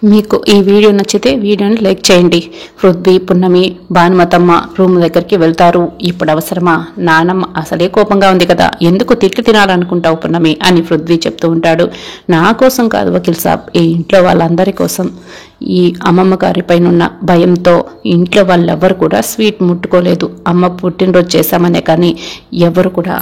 మీకు ఈ వీడియో నచ్చితే వీడియోని లైక్ చేయండి. పృథ్వీ, పున్నమి, భానుమతమ్మ రూమ్ దగ్గరికి వెళ్తారు. ఇప్పుడు అవసరమా? నానమ్మ అసలే కోపంగా ఉంది కదా, ఎందుకు తిట్లు తినాలనుకుంటావు పున్నమి అని పృథ్వీ చెప్తూ ఉంటాడు. నా కోసం కాదు వకీల్ సాబ్, ఈ ఇంట్లో వాళ్ళందరి కోసం. ఈ అమ్మమ్మ గారి పైన ఉన్న భయంతో ఇంట్లో వాళ్ళెవ్వరు కూడా స్వీట్ ముట్టుకోలేదు. అమ్మ పుట్టినరోజు చేశామనే కానీ ఎవరు కూడా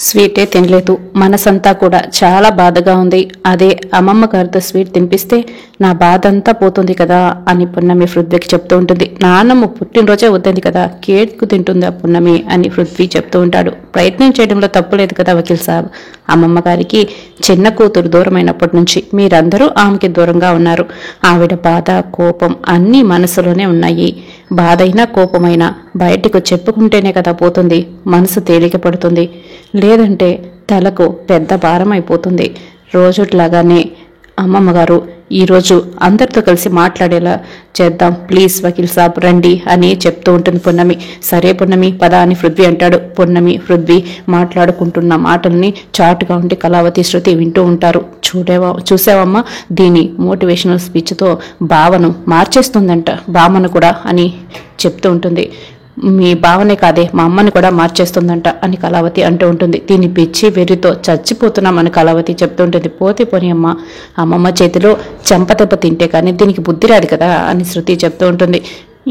స్వీటే తినలేదు. మనసంతా కూడా చాలా బాధగా ఉంది. అదే అమ్మమ్మ గారితో స్వీట్ తినిపిస్తే నా బాధ అంతా పోతుంది కదా అని పున్నమి పృథ్వీకి చెప్తూ ఉంటుంది. నాన్నమ్మ పుట్టినరోజే వద్దంది కదా, కేక్ తింటుంది ఆ పున్నమి అని పృథ్వీ చెప్తూ ఉంటాడు. ప్రయత్నం చేయడంలో తప్పు లేదు కదా వకీల్ సాబ్. అమ్మమ్మ గారికి చిన్న కూతురు దూరమైనప్పటి నుంచి మీరందరూ ఆమెకి దూరంగా ఉన్నారు. ఆవిడ బాధ, కోపం అన్నీ మనసులోనే ఉన్నాయి. బాధైనా కోపమైనా బయటకు చెప్పుకుంటేనే కదా పోతుంది, మనసు తేలిక పడుతుంది. లేదంటే తలకు పెద్ద భారం అయిపోతుంది. రోజుట్లాగానే అమ్మమ్మ గారు ఈరోజు అందరితో కలిసి మాట్లాడేలా చేద్దాం ప్లీజ్ వకీల్ సాబ్ రండి అని చెప్తూ ఉంటుంది పున్నమి. సరే పున్నమి పద అని పృథ్వీ అంటాడు. పున్నమి, పృథ్వీ మాట్లాడుకుంటున్న మాటల్ని చాటుగా ఉండి కళావతి, శృతి వింటూ ఉంటారు. చూసావమ్మా, దీని మోటివేషనల్ స్పీచ్తో భావను మార్చేస్తుందంట, భావన కూడా అని చెప్తూ ఉంటుంది. మీ భావనే కాదే, మా అమ్మని కూడా మార్చేస్తుందంట అని కళావతి అంటూ ఉంటుంది. దీని పిచ్చి వెర్రితో చచ్చిపోతున్నామని కళావతి చెప్తూ ఉంటుంది. పోతే పోని అమ్మ, అమ్మమ్మ చేతిలో చెంపదెబ్బ తింటే కానీ దీనికి బుద్ధి రాదు కదా అని శృతి చెప్తూ ఉంటుంది.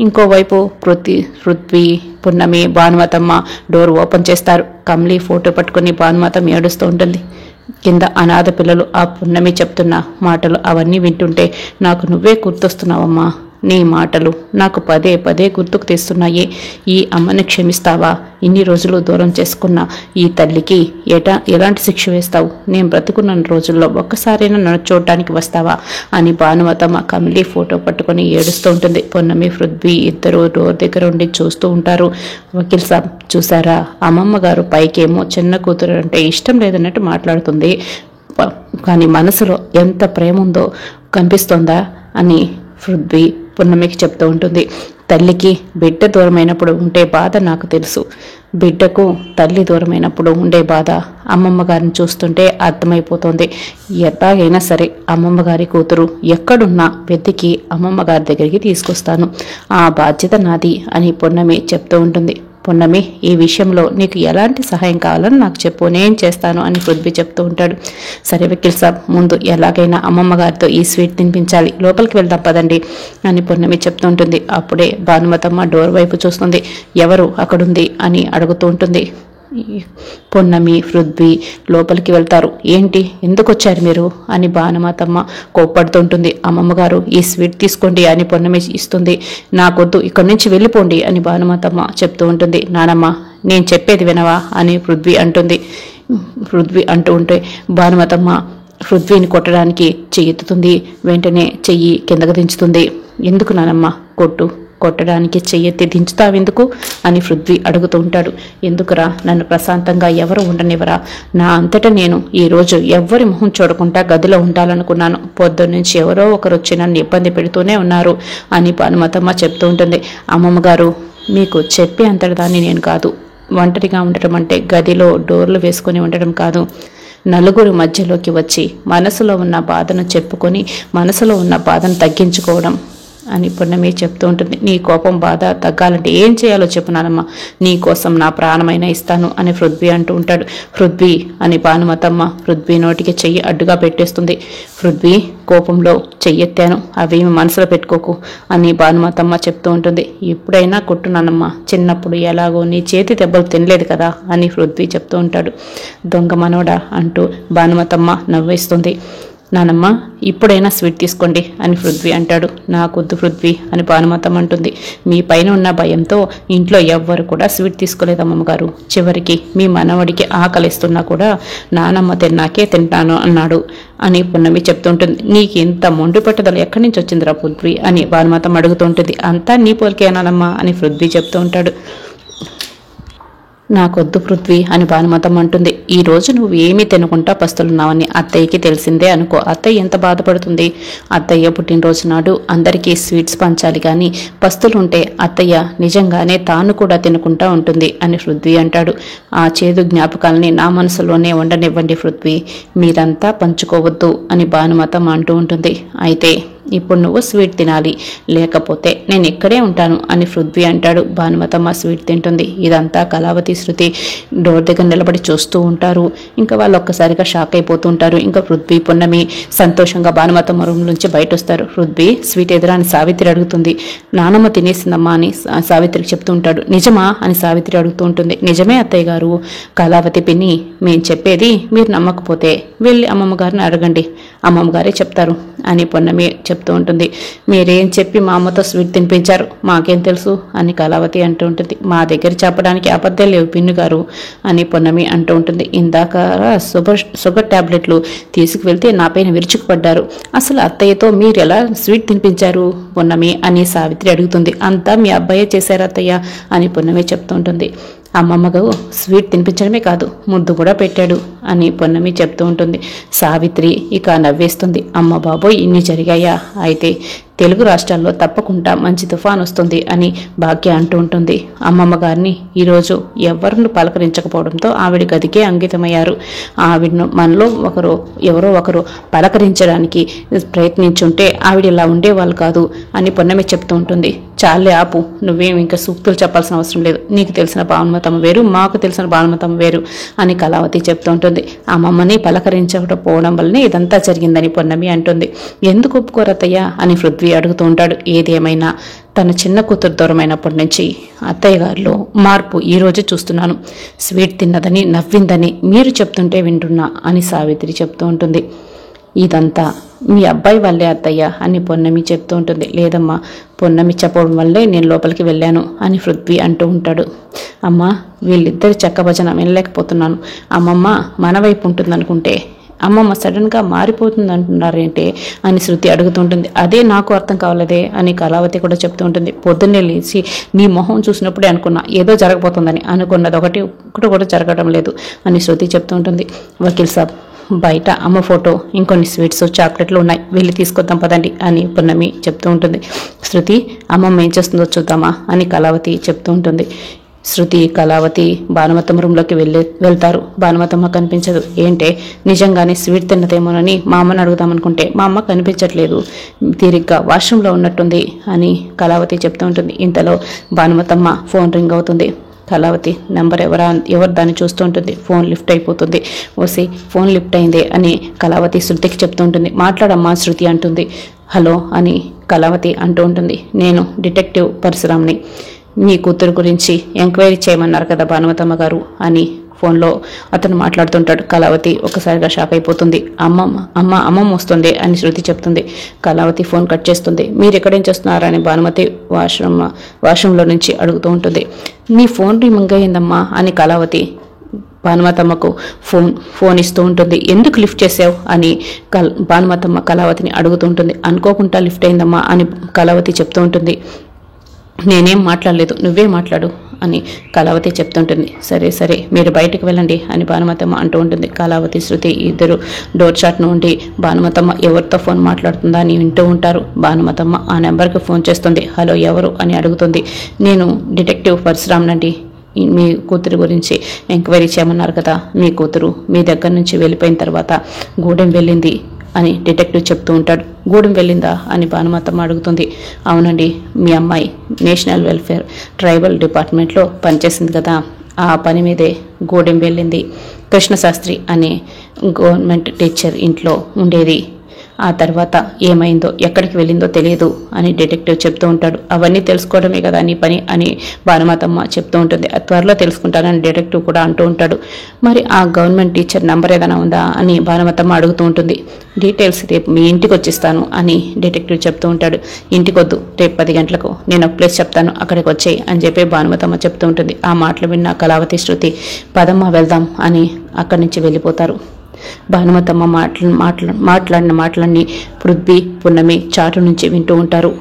ఇంకోవైపు పృథ్వీ, పున్నమి, భానుమతమ్మ డోర్ ఓపెన్ చేస్తారు. కమలి ఫోటో పట్టుకుని భానుమతమ్మ ఏడుస్తూ ఉంటుంది. కింద అనాథ పిల్లలు ఆ పున్నమి చెప్తున్న మాటలు అవన్నీ వింటుంటే నాకు నువ్వే గుర్తొస్తున్నావమ్మా, నీ మాటలు నాకు పదే పదే గుర్తుకు తెస్తున్నాయి. ఈ అమ్మని క్షమిస్తావా? ఇన్ని రోజులు దూరం చేసుకున్న ఈ తల్లికి ఎలాంటి శిక్ష వేస్తావు? నేను బ్రతుకున్న రోజుల్లో ఒక్కసారైనా నన్ను చూడటానికి వస్తావా అని భానుమతమ్మ కమిలి ఫోటో పట్టుకొని ఏడుస్తూ ఉంటుంది. పొన్నమి, పృథ్వీ ఇద్దరు డోర్ దగ్గర ఉండి చూస్తూ ఉంటారు. వకీల్ సాబ్ చూసారా, అమ్మమ్మ గారు పైకేమో చిన్న కూతురు అంటే ఇష్టం లేదన్నట్టు మాట్లాడుతుంది, కానీ మనసులో ఎంత ప్రేమ ఉందో కనిపిస్తోందా అని పృథ్వీ పున్నమికి చెప్తూ ఉంటుంది. తల్లికి బిడ్డ దూరమైనప్పుడు ఉండే బాధ నాకు తెలుసు, బిడ్డకు తల్లి దూరమైనప్పుడు ఉండే బాధ అమ్మమ్మ గారిని చూస్తుంటే అర్థమైపోతుంది. ఎలాగైనా సరే అమ్మమ్మ గారి కూతురు ఎక్కడున్నా వెతికి అమ్మమ్మ గారి దగ్గరికి తీసుకొస్తాను, ఆ బాధ్యత నాది అని పున్నమి చెప్తూ ఉంటుంది. పున్నమి, ఈ విషయంలో నీకు ఎలాంటి సహాయం కావాలని నాకు చెప్పు, నేను చేస్తాను అని పృథ్వీ చెప్తూ ఉంటాడు. సరే వకీల్ సాబ్, ముందు ఎలాగైనా అమ్మమ్మ గారితో ఈ స్వీట్ తినిపించాలి, లోపలికి వెళ్దాం పదండి అని పున్నమి చెప్తూ ఉంటుంది. అప్పుడే భానుమతమ్మ డోర్ వైపు చూస్తుంది. ఎవరు అక్కడుంది అని అడుగుతూ ఉంటుంది. పున్నమి, పృథ్వీ లోపలికి వెళ్తారు. ఏంటి, ఎందుకు వచ్చారు మీరు అని భానుమతమ్మ కోప్పడుతుంటుంది. అమ్మమ్మ గారు ఈ స్వీట్ తీసుకోండి అని పున్నమి ఇస్తుంది. నాకొద్దు, ఇక్కడి నుంచి వెళ్ళిపోండి అని భానుమతమ్మ చెప్తూ ఉంటుంది. నానమ్మ, నేను చెప్పేది వినవా అని పృథ్వీ అంటూ ఉంటే భానుమతమ్మ పృథ్వీని కొట్టడానికి చెయ్యెత్తుతుంది. వెంటనే చెయ్యి కిందకు దించుతుంది. ఎందుకు నానమ్మ కొట్టడానికి చెయ్యెత్తి దించుతావెందుకు అని పృథ్వీ అడుగుతూ ఉంటాడు. ఎందుకురా, నన్ను ప్రశాంతంగా ఎవరు ఉండనివ్వరా? నా అంతటా నేను ఈరోజు ఎవ్వరి మొహం చూడకుండా గదిలో ఉండాలనుకున్నాను. పొద్దున్నుంచి ఎవరో ఒకరు వచ్చి నన్ను ఇబ్బంది పెడుతూనే ఉన్నారు అని భానుమతమ్మ చెప్తూ ఉంటుంది. అమ్మమ్మ గారు, మీకు చెప్పే అంతటిదాన్ని నేను కాదు. ఒంటరిగా ఉండటం అంటే గదిలో డోర్లు వేసుకొని ఉండడం కాదు, నలుగురు మధ్యలోకి వచ్చి మనసులో ఉన్న బాధను చెప్పుకొని మనసులో ఉన్న బాధను తగ్గించుకోవడం అని పున్నమి చెప్తూ ఉంటుంది. నీ కోపం, బాధ తగ్గాలంటే ఏం చేయాలో చెప్పునానమ్మా, నీ కోసం నా ప్రాణమైనా ఇస్తాను అని పృథ్వీ అంటూ ఉంటాడు. పృథ్వీ అని భానుమతమ్మ పృథ్వీ నోటికి చెయ్యి అడ్డుగా పెట్టేస్తుంది. పృథ్వీ, కోపంలో చెయ్యెత్తాను, అవేమి మనసులో పెట్టుకోకు అని భానుమతమ్మ చెప్తూ ఉంటుంది. ఎప్పుడైనా కొట్టునానమ్మా, చిన్నప్పుడు ఎలాగో నీ చేతి దెబ్బలు తినలేదు కదా అని పృథ్వీ చెప్తూ ఉంటాడు. దొంగ మనోడా అంటూ భానుమతమ్మ నవ్వేస్తుంది. నానమ్మ, ఇప్పుడైనా స్వీట్ తీసుకోండి అని పృథ్వీ అంటాడు. నాకొద్దు పృథ్వీ అని భానుమతమ్మ అంటుంది. మీ పైన ఉన్న భయంతో ఇంట్లో ఎవ్వరు కూడా స్వీట్ తీసుకోలేదు అమ్మమ్మ గారు. చివరికి మీ మనవడికి ఆకలిస్తున్నా కూడా నానమ్మ తిన్నాకే తింటాను అన్నాడు అని పున్నమి చెప్తుంటుంది. నీకు ఇంత మొండి పట్టుదల ఎక్కడి నుంచి వచ్చిందిరా పృథ్వీ అని భానుమతమ్మ అడుగుతూ ఉంటుంది. అంతా నీ పోలికేనానమ్మా అని పృథ్వీ చెప్తూ ఉంటాడు. నాకొద్దు పృథ్వీ అని భానుమతమ్మ అంటుంది. ఈ రోజు నువ్వు ఏమీ తినకుండా పస్తులున్నావని అత్తయ్యకి తెలిసిందే అనుకో, అత్తయ్య ఎంత బాధపడుతుంది? అత్తయ్య పుట్టినరోజు నాడు అందరికీ స్వీట్స్ పంచాలి, కానీ పస్తులుంటే అత్తయ్య నిజంగానే తాను కూడా తినకుండా ఉంటుంది అని పృథ్వీ అంటాడు. ఆ చేదు జ్ఞాపకాలని నా మనసులోనే ఉండనివ్వండి పృథ్వీ, మీరంతా పంచుకోవద్దు అని భానుమతమ్మ అంటూ ఉంటుంది. అయితే ఇప్పుడు నువ్వు స్వీట్ తినాలి, లేకపోతే నేను ఇక్కడే ఉంటాను అని పృథ్వీ అంటాడు. భానుమతమ్మ స్వీట్ తింటుంది. ఇదంతా కళావతి, శృతి డోర్ దగ్గర నిలబడి చూస్తూ ఉంటారు. ఇంకా వాళ్ళు ఒక్కసారిగా షాక్ అయిపోతూ ఉంటారు. ఇంకా పృథ్వీ, పున్నమి సంతోషంగా భానుమతమ్మ రూమ్ నుంచి బయట వస్తారు. పృథ్వీ స్వీట్ ఎదురా అని సావిత్రి అడుగుతుంది. నానమ్మ తినేసిందమ్మా అని సావిత్రికి చెప్తూ ఉంటాడు. నిజమా అని సావిత్రి అడుగుతూ ఉంటుంది. నిజమే అత్తయ్య గారు. కళావతి పిన్ని, మేము చెప్పేది మీరు నమ్మకపోతే వెళ్ళి అమ్మమ్మ గారిని అడగండి, అమ్మమ్మ గారే చెప్తారు అని పున్నమి చెప్తూ ఉంటుంది. మీరేం చెప్పి మా అమ్మతో స్వీట్ తినిపించారు, మాకేం తెలుసు అని కళావతి అంటూ ఉంటుంది. మా దగ్గర చెప్పడానికి అబద్ధాలు లేవు పిన్ను గారు అని పున్నమి అంటూ ఉంటుంది. ఇందాక షుగర్ టాబ్లెట్లు తీసుకువెళ్తే నా పైన విరుచుకుపడ్డారు. అసలు అత్తయ్యతో మీరు ఎలా స్వీట్ తినిపించారు పున్నమి అని సావిత్రి అడుగుతుంది. అంతా మీ అబ్బాయే చేశారు అత్తయ్య అని పున్నమి చెప్తూ ఉంటుంది. అమ్మమ్మకు స్వీట్ తినిపించడమే కాదు, ముద్దు కూడా పెట్టాడు అని పున్నమి చెప్తూ ఉంటుంది. సావిత్రి ఇక నవ్వేస్తుంది. అమ్మ బాబోయ్, ఇన్ని జరిగాయా? అయితే తెలుగు రాష్ట్రాల్లో తప్పకుండా మంచి తుఫాన్ వస్తుంది అని భాగ్య అంటూ ఉంటుంది. అమ్మమ్మ గారిని ఈరోజు ఎవరిని పలకరించకపోవడంతో ఆవిడ గదికే అంకితమయ్యారు. ఆవిడను మనలో ఎవరో ఒకరు పలకరించడానికి ప్రయత్నించుంటే ఆవిడ ఇలా ఉండేవాళ్ళు కాదు అని పున్నమి చెప్తూ ఉంటుంది. చాలే ఆపు, నువ్వేం ఇంకా సూక్తులు చెప్పాల్సిన అవసరం లేదు. నీకు తెలిసిన భానుమతమ్మ వేరు, మాకు తెలిసిన భానుమతమ్మ వేరు అని కళావతి చెప్తూ ఉంటుంది. అమ్మమ్మని పలకరించకపోవడం వల్లనే ఇదంతా జరిగిందని పున్నమి అంటుంది. ఎందుకు ఒప్పుకోరత్తయ్య అని పృథ్వీ అడుగుతూ ఉంటాడు. ఏదేమైనా తన చిన్న కూతురు దూరమైనప్పటి నుంచి అత్తయ్య గారిలో మార్పు ఈరోజు చూస్తున్నాను. స్వీట్ తిన్నదని, నవ్విందని మీరు చెప్తుంటే వింటున్నా అని సావిత్రి చెప్తూ ఉంటుంది. ఇదంతా మీ అబ్బాయి వల్లే అత్తయ్య అని పున్నమి చెప్తూ ఉంటుంది. లేదమ్మా, పున్నమి చెప్పడం వల్లే నేను లోపలికి వెళ్ళాను అని పృథ్వీ అంటూ ఉంటాడు. అమ్మ, వీళ్ళిద్దరి చెక్కభజన వినలేకపోతున్నాను. అమ్మమ్మ మన వైపు ఉంటుందనుకుంటే అమ్మమ్మ సడన్గా మారిపోతుంది అంటున్నారేంటే అని శృతి అడుగుతుంటుంది. అదే నాకు అర్థం కావాలదే అని కళావతి కూడా చెప్తూ ఉంటుంది. పొద్దున్నే లేచి నీ మొహం చూసినప్పుడే అనుకున్నా ఏదో జరగబోతుందని, అనుకున్నది ఒకటి కూడా జరగడం లేదు అని శృతి చెప్తూ ఉంటుంది. వకీల్ సాబ్, బయట అమ్మ ఫోటో, ఇంకొన్ని స్వీట్స్, చాక్లెట్లు ఉన్నాయి, వెళ్ళి తీసుకొద్దాం పదండి అని పున్నమి చెప్తూ ఉంటుంది. శృతి, అమ్మమ్మ ఏం చేస్తుందో చూద్దామా అని కళావతి చెప్తూ ఉంటుంది. శృతి, కళావతి భానుమతమ్మ రూమ్లోకి వెళ్తారు. భానుమతమ్మ కనిపించదు. ఏంటే, నిజంగానే స్వీట్ తిన్నదేమోనని మా అమ్మని అడుగుదామనుకుంటే మా అమ్మ కనిపించట్లేదు, తీరిగ్గా వాష్రూమ్లో ఉన్నట్టుంది అని కళావతి చెప్తూ ఉంటుంది. ఇంతలో భానుమతమ్మ ఫోన్ రింగ్ అవుతుంది. కళావతి నెంబర్ ఎవరు దాన్ని చూస్తూ ఉంటుంది. ఫోన్ లిఫ్ట్ అయిపోతుంది. ఓసి, ఫోన్ లిఫ్ట్ అయిందే అని కళావతి శృతికి చెప్తూ ఉంటుంది. మాట్లాడమ్మా శృతి అంటుంది. హలో అని కళావతి అంటూ ఉంటుంది. నేను డిటెక్టివ్ పరశురామ్ని, మీ కూతురు గురించి ఎంక్వైరీ చేయమన్నారు కదా భానుమతమ్మ గారు అని ఫోన్లో అతను మాట్లాడుతుంటాడు. కళావతి ఒక్కసారిగా షాక్ అయిపోతుంది. అమ్మమ్మ వస్తుంది అని శృతి చెప్తుంది. కళావతి ఫోన్ కట్ చేస్తుంది. మీరు ఎక్కడేం చేస్తున్నారని భానుమతి వాష్రూమ్లో నుంచి అడుగుతూ ఉంటుంది. నీ ఫోన్ రింగ్ అయిందమ్మా అని కళావతి భానుమతమ్మకు ఫోన్ ఇస్తూ ఉంటుంది. ఎందుకు లిఫ్ట్ చేసావు అని భానుమతమ్మ కళావతిని అడుగుతూ ఉంటుంది. అనుకోకుండా లిఫ్ట్ అయిందమ్మా అని కళావతి చెప్తూ ఉంటుంది. నేనేం మాట్లాడలేదు, నువ్వే మాట్లాడు అని కళావతి చెప్తుంటుంది. సరే సరే, మీరు బయటకు వెళ్ళండి అని భానుమతమ్మ అంటూ ఉంటుంది. కళావతి, శృతి ఇద్దరు డోర్ చాట్ నుండి భానుమతమ్మ ఎవరితో ఫోన్ మాట్లాడుతుందా అని వింటూ ఉంటారు. భానుమతమ్మ ఆ నెంబర్కి ఫోన్ చేస్తుంది. హలో, ఎవరు అని అడుగుతుంది. నేను డిటెక్టివ్ పరశురామ్నండి, మీ కూతురు గురించి ఎంక్వైరీ చేయమన్నారు కదా, మీ కూతురు మీ దగ్గర నుంచి వెళ్ళిపోయిన తర్వాత గూడెం వెళ్ళింది అని డిటెక్టివ్ చెప్తూ ఉంటాడు. గూడెం వెళ్ళిందా అని భానుమతమ్మ అడుగుతుంది. అవునండి, మీ అమ్మాయి నేషనల్ వెల్ఫేర్ ట్రైబల్ డిపార్ట్మెంట్లో పనిచేసింది కదా, ఆ పని మీదే గూడెం వెళ్ళింది. కృష్ణశాస్త్రి అనే గవర్నమెంట్ టీచర్ ఇంట్లో ఉండేది. ఆ తర్వాత ఏమైందో, ఎక్కడికి వెళ్ళిందో తెలియదు అని డిటెక్టివ్ చెప్తూ ఉంటాడు. అవన్నీ తెలుసుకోవడమే కదా నీ పని అని భానుమతమ్మ చెప్తూ ఉంటుంది. త్వరలో తెలుసుకుంటానని డిటెక్టివ్ కూడా అంటూ ఉంటాడు. మరి ఆ గవర్నమెంట్ టీచర్ నంబర్ ఏదైనా ఉందా అని భానుమతమ్మ అడుగుతూ ఉంటుంది. డీటెయిల్స్ రేపు మీ ఇంటికి వచ్చేస్తాను అని డిటెక్టివ్ చెప్తూ ఉంటాడు. ఇంటికొద్దు, రేపు 10 గంటలకు నేను ఒక ప్లేస్ చెప్తాను, అక్కడికి వచ్చేయి అని చెప్పి భానుమతమ్మ చెప్తూ ఉంటుంది. ఆ మాటలు విన్న కళావతి, శృతి పదమ్మ వెళ్దాం అని అక్కడి నుంచి వెళ్ళిపోతారు. భానుమతమ్మ మాట్లాడిన మాటలన్నీ పృథ్వీ, పున్నమి చాటు నుంచి వింటూ ఉంటారు.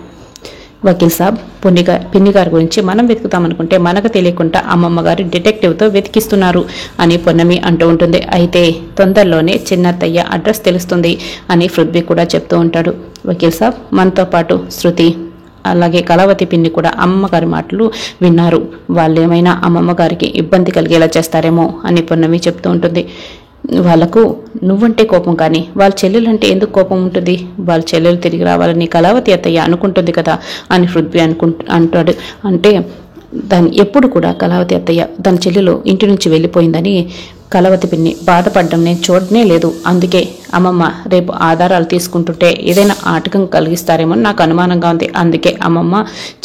వకీల్ సాబ్, పిన్ని గారి గురించి మనం వెతుకుతామనుకుంటే మనకు తెలియకుండా అమ్మమ్మ గారు డిటెక్టివ్తో వెతికిస్తున్నారు అని పున్నమి అంటూ ఉంటుంది. అయితే తొందరలోనే చిన్నత్తయ్య అడ్రస్ తెలుస్తుంది అని పృథ్వీ కూడా చెప్తూ ఉంటాడు. వకీల్ సాబ్, మనతో పాటు శృతి అలాగే కళావతి పిన్ని కూడా అమ్మగారి మాటలు విన్నారు. వాళ్ళేమైనా అమ్మమ్మ గారికి ఇబ్బంది కలిగేలా చేస్తారేమో అని పున్నమి చెప్తూ ఉంటుంది. వాళ్ళకు నువ్వంటే కోపం కానీ వాళ్ళ చెల్లెలంటే ఎందుకు కోపం ఉంటుంది? వాళ్ళ చెల్లెలు తిరిగి రావాలని కళావతి అత్తయ్య అనుకుంటుంది కదా అని పృథ్వీ అంటాడు. అంటే దాన్ని ఎప్పుడు కూడా కళావతి అత్తయ్య తన చెల్లెలు ఇంటి నుంచి వెళ్ళిపోయిందని కళావతి పిన్ని బాధపడడం నేను చూడనే లేదు. అందుకే అమ్మమ్మ రేపు ఆధారాలు తీసుకుంటుంటే ఏదైనా ఆటకం కలిగిస్తారేమో నాకు అనుమానంగా ఉంది. అందుకే అమ్మమ్మ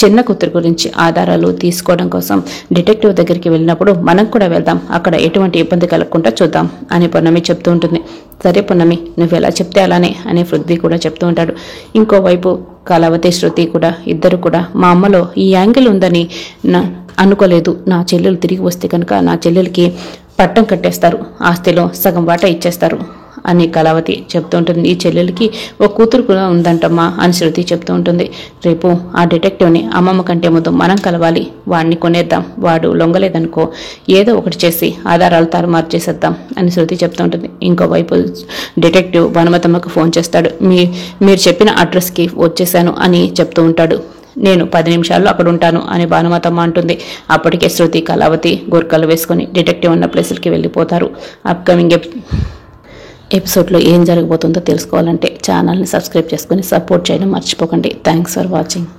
చిన్న కూతురు గురించి ఆధారాలు తీసుకోవడం కోసం డిటెక్టివ్ దగ్గరికి వెళ్ళినప్పుడు మనం కూడా వెళ్దాం, అక్కడ ఎటువంటి ఇబ్బంది కలగకుండా చూద్దాం అని పున్నమి చెప్తూ ఉంటుంది. సరే పున్నమి, నువ్వు ఎలా చెప్తే అలానే అని పృథ్వీ కూడా చెప్తూ ఉంటాడు. ఇంకోవైపు కళావతి శృతి కూడా ఇద్దరు కూడా మా అమ్మలో ఈ యాంగిల్ ఉందని అనుకోలేదు. నా చెల్లెలు తిరిగి వస్తే కనుక నా చెల్లెలకి పట్టం కట్టేస్తారు, ఆస్తిలో సగం వాటా ఇచ్చేస్తారు అని కళావతి చెప్తూ ఉంటుంది. ఈ చెల్లెలకి ఓ కూతురు కూడా ఉందంటమ్మా అని శృతి చెప్తూ ఉంటుంది. రేపు ఆ డిటెక్టివ్ని అమ్మమ్మ కంటే ముందు మనం కలవాలి, వాడిని కొనేద్దాం, వాడు లొంగలేదనుకో ఏదో ఒకటి చేసి ఆధారాలు తారుమారు చేసేద్దాం అని శృతి చెప్తూ ఉంటుంది. ఇంకోవైపు డిటెక్టివ్ భానుమతమ్మకు ఫోన్ చేస్తాడు. మీరు చెప్పిన అడ్రస్కి వచ్చేసాను అని చెప్తూ ఉంటాడు. నేను 10 నిమిషాల్లో అక్కడ ఉంటాను అని భానుమతమ్మ అంటుంది. అప్పటికే శృతి కళావతి గోర్కలు వేసుకొని డిటెక్టివ్ ఉన్న ప్లేసులకి వెళ్ళిపోతారు. అప్కమింగ్ ఎపిసోడ్లో ఏం జరగబోతుందో తెలుసుకోవాలంటే ఛానల్ని సబ్స్క్రైబ్ చేసుకొని సపోర్ట్ చేయడం మర్చిపోకండి. Thanks for watching.